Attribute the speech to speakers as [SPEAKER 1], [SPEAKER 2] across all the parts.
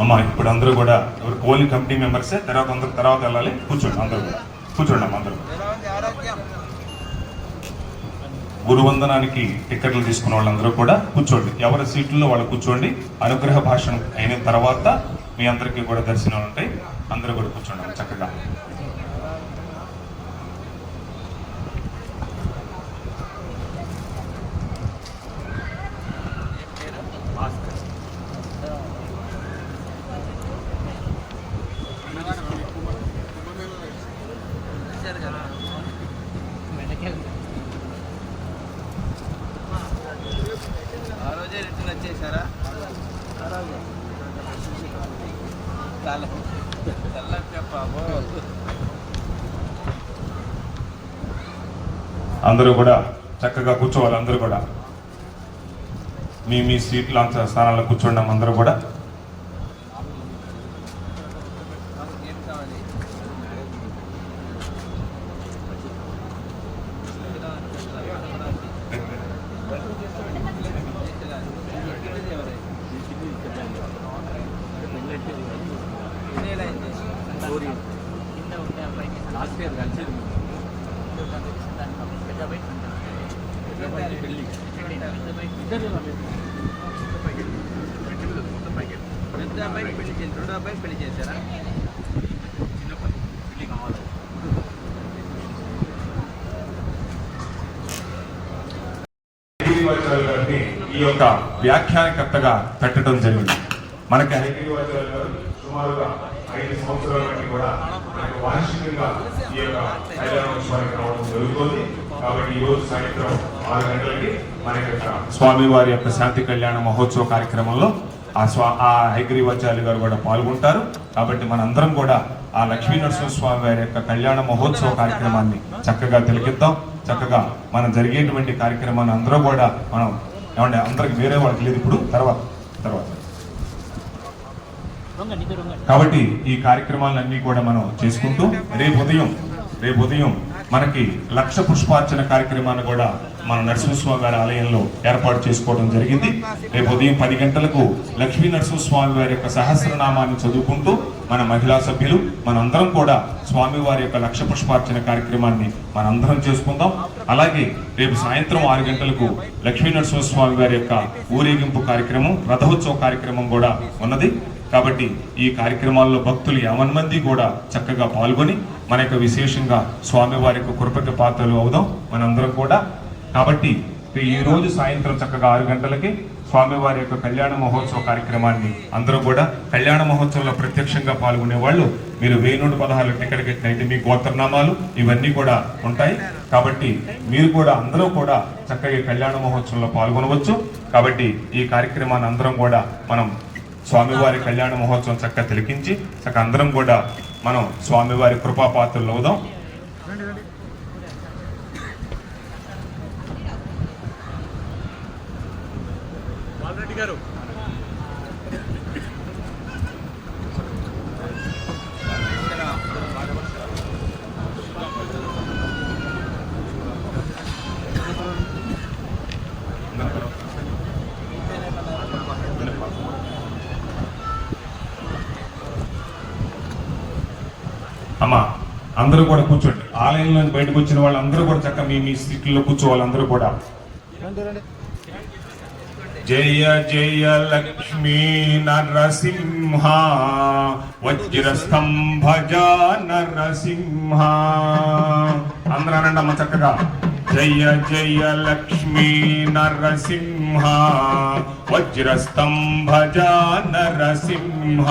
[SPEAKER 1] అమ్మ ఇప్పుడు అందరూ కూడా ఓన్లీ కమిటీ మెంబర్సే, తర్వాత వెళ్ళాలి. కూర్చోండి అందరూ కూడా, కూర్చోండి అమ్మ అందరూ. గురువందనానికి టిక్కెట్లు తీసుకున్న వాళ్ళందరూ కూడా కూర్చోండి, ఎవరి సీట్లలో వాళ్ళు కూర్చోండి. అనుగ్రహ భాషణం అయిన తర్వాత మీ అందరికీ కూడా దర్శనాలు ఉంటాయి. అందరూ కూడా కూర్చోండి చక్కగా. అందరూ కూడా చక్కగా కూర్చోవాలి. అందరూ కూడా మీ సీట్ల స్థానాల్లో కూర్చోండి. అందరూ కూడా ఈ యొక్క వ్యాఖ్యానకర్తగా పెట్టడం జరిగింది. మనకి హైగ్రీవాచార్య గారు సుమారుగా 5 సంవత్సరాల బట్టి కూడా మనకు వార్షికంగా ఈ యొక్క కళ్యాణోత్సవానికి రావడం జరుగుతుంది. కాబట్టి ఈ రోజు సాయంత్రం 6 గంటలకి మన యొక్క స్వామివారి యొక్క శాంతి కళ్యాణ మహోత్సవ కార్యక్రమంలో ఆ హైగ్రీవాచార్య గారు కూడా పాల్గొంటారు. కాబట్టి మనందరం కూడా ఆ లక్ష్మీ నరసింహస్వామి వారి యొక్క కళ్యాణ మహోత్సవ కార్యక్రమాన్ని చక్కగా తిలకిద్దాం. చక్కగా మనం జరిగేటువంటి కార్యక్రమాన్ని అందరూ కూడా మనం ఏమంటే అందరికి వేరే వాళ్ళకి లేదు ఇప్పుడు తర్వాత కాబట్టి ఈ కార్యక్రమాలన్నీ కూడా మనం చేసుకుంటూ రేపు ఉదయం మనకి 1,00,000 పుష్పార్చన కార్యక్రమాన్ని కూడా మన నరసింహస్వామి వారి ఆలయంలో ఏర్పాటు చేసుకోవడం జరిగింది. రేపు ఉదయం 10 గంటలకు లక్ష్మీ నరసింహస్వామి వారి యొక్క సహస్రనామాన్ని చదువుకుంటూ మన మహిళా సభ్యులు మనందరం కూడా స్వామివారి యొక్క 1,00,000 పుష్పార్చన కార్యక్రమాన్ని మనందరం చేసుకుందాం. అలాగే రేపు సాయంత్రం 6 గంటలకు లక్ష్మీ నరసింహస్వామి వారి యొక్క ఊరేగింపు కార్యక్రమం, రథోత్సవ కార్యక్రమం కూడా ఉన్నది. కాబట్టి ఈ కార్యక్రమాల్లో భక్తులు 50 మంది కూడా చక్కగా పాల్గొని మన యొక్క విశేషంగా స్వామివారి యొక్క కృపకి పాత్రలు అవుదాం మనందరం కూడా. కాబట్టి ఈ రోజు సాయంత్రం చక్కగా 6 గంటలకి స్వామివారి యొక్క కళ్యాణ మహోత్సవ కార్యక్రమాన్ని అందరూ కూడా కళ్యాణ మహోత్సవంలో ప్రత్యక్షంగా పాల్గొనే వాళ్ళు మీరు 1016 టికెట్ కట్టినైతే మీ గోత్రనామాలు ఇవన్నీ కూడా ఉంటాయి. కాబట్టి మీరు కూడా అందరూ కూడా చక్కగా కళ్యాణ మహోత్సవంలో పాల్గొనవచ్చు. కాబట్టి ఈ కార్యక్రమాన్ని అందరం కూడా మనం స్వామివారి కళ్యాణ మహోత్సవం చక్కగా తిలకించి చక్కగా అందరం కూడా మనం స్వామివారి కృపాపాత్రలు అవుదాం. అమ్మా అందరూ కూడా కూర్చోండి. ఆలయంలో బయటకు వచ్చిన వాళ్ళు అందరూ కూడా చక్కగా మీ సీట్లలో కూర్చోవాలి. అందరూ కూడా జయ జయ లక్ష్మీ నరసింహ వజ్రస్తంభజ నరసింహ అందరూ అనండి అమ్మ చక్కగా. జయ జయ లక్ష్మీ నరసింహ వజ్రస్తంభజ నరసింహ.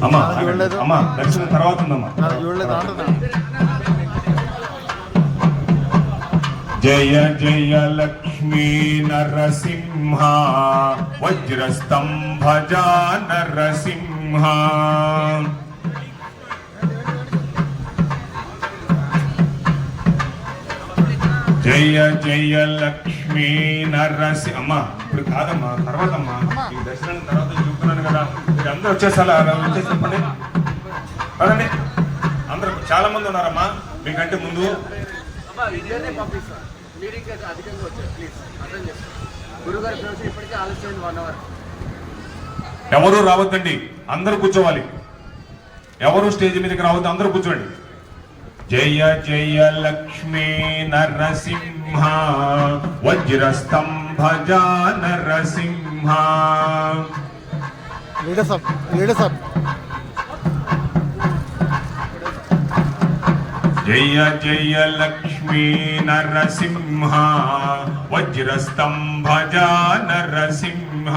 [SPEAKER 1] అమ్మా దర్శనం తర్వాత ఉందమ్మా. జయ జయ లక్ష్మీ నరసింహ వజ్రస్తంభజ నరసింహ. జయ జయ లక్ష్మీ నరసింహ. అమ్మా ఇప్పుడు కాదమ్మా, తర్వాత అమ్మా ఈ దర్శనం తర్వాత చూపుతున్నాను కదా. మీరు అందరూ వచ్చేసి చెప్పండి కదండి. అందరూ చాలా మంది ఉన్నారమ్మా మీకంటే ముందు.
[SPEAKER 2] గురుగారి ప్రవేశం ఇప్పటికే ఆలస్యం 1 అవర్.
[SPEAKER 1] ఎవరు రావద్దండి, అందరూ కూర్చోవాలి. ఎవరు స్టేజ్ మీదకి రావద్దు, అందరూ కూర్చోండి. జయ జయ లక్ష్మీ నరసింహ వజ్రస్తంభజ నరసింహ. జయ జయ లక్ష్మీ నరసింహ వజ్రస్తంభజ నరసింహ.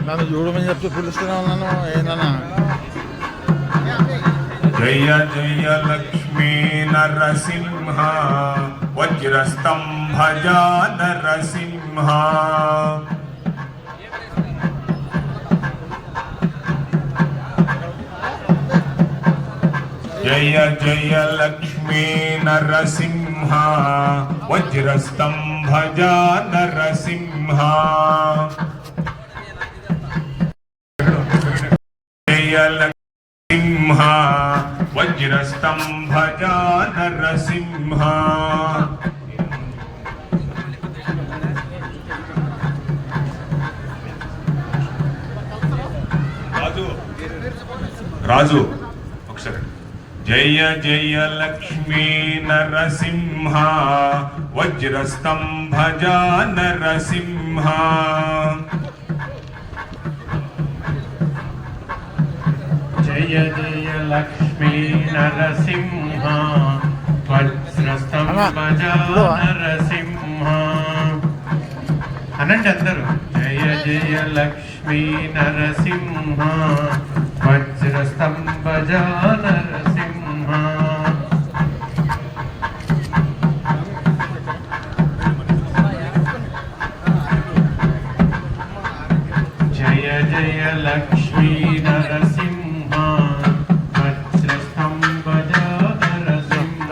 [SPEAKER 3] నన్ను చూడమని చెప్తే పిలుస్తూనే ఉన్నాను ఏదన్నా.
[SPEAKER 1] జయ జయ లక్ష్మీ నరసింహ వజ్రస్తంభజ నరసింహ. జయ జయ లక్ష్మీ నరసింహ వజ్రస్తంభజ నరసింహ. జయ నరసింహ వజ్రస్తంభజ నరసింహ. రాజు ఒకసారి. జయ జయ లక్ష్మీ నరసింహ వజ్రస్తంభజ నరసింహ.
[SPEAKER 4] జయ జయ లక్ష్మీ నరసింహ వజ్రస్తంభజ నరసింహ. అనండి అందరూ. జయ జయ లక్ష్మీ నరసింహ వజ్రస్తంభజ నరసింహ. జయ జయ లక్ష్మీ నరసింహ వజ్రస్తంభజ నరసింహ.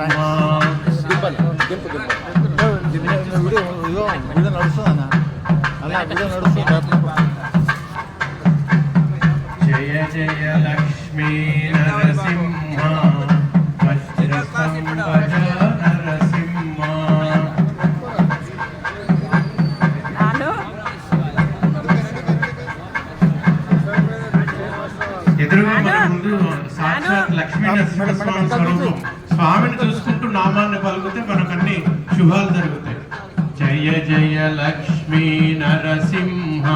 [SPEAKER 3] వీడియో నడుస్తుందన్న, అలా వీడియో నడుస్తుంది.
[SPEAKER 4] జయ జయ లక్ష్మీ నరసింహ వజ్రస్తంభజ నరసింహ. ఎదురుగా మన ముందు సాక్షాత్ లక్ష్మీ నరసింహస్వామి స్వరూపం. స్వామిని చూసుకుంటూ నామాన్ని పలుకుతే మనకు అన్ని శుభాలు జరుగుతాయి. జయ జయ లక్ష్మీ నరసింహ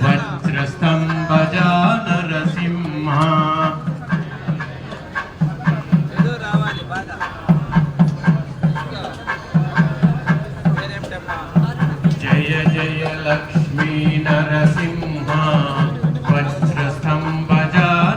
[SPEAKER 4] వజ్రస్తంభజ నరసింహ. జయ జయ లక్ష్మీ నరసింహ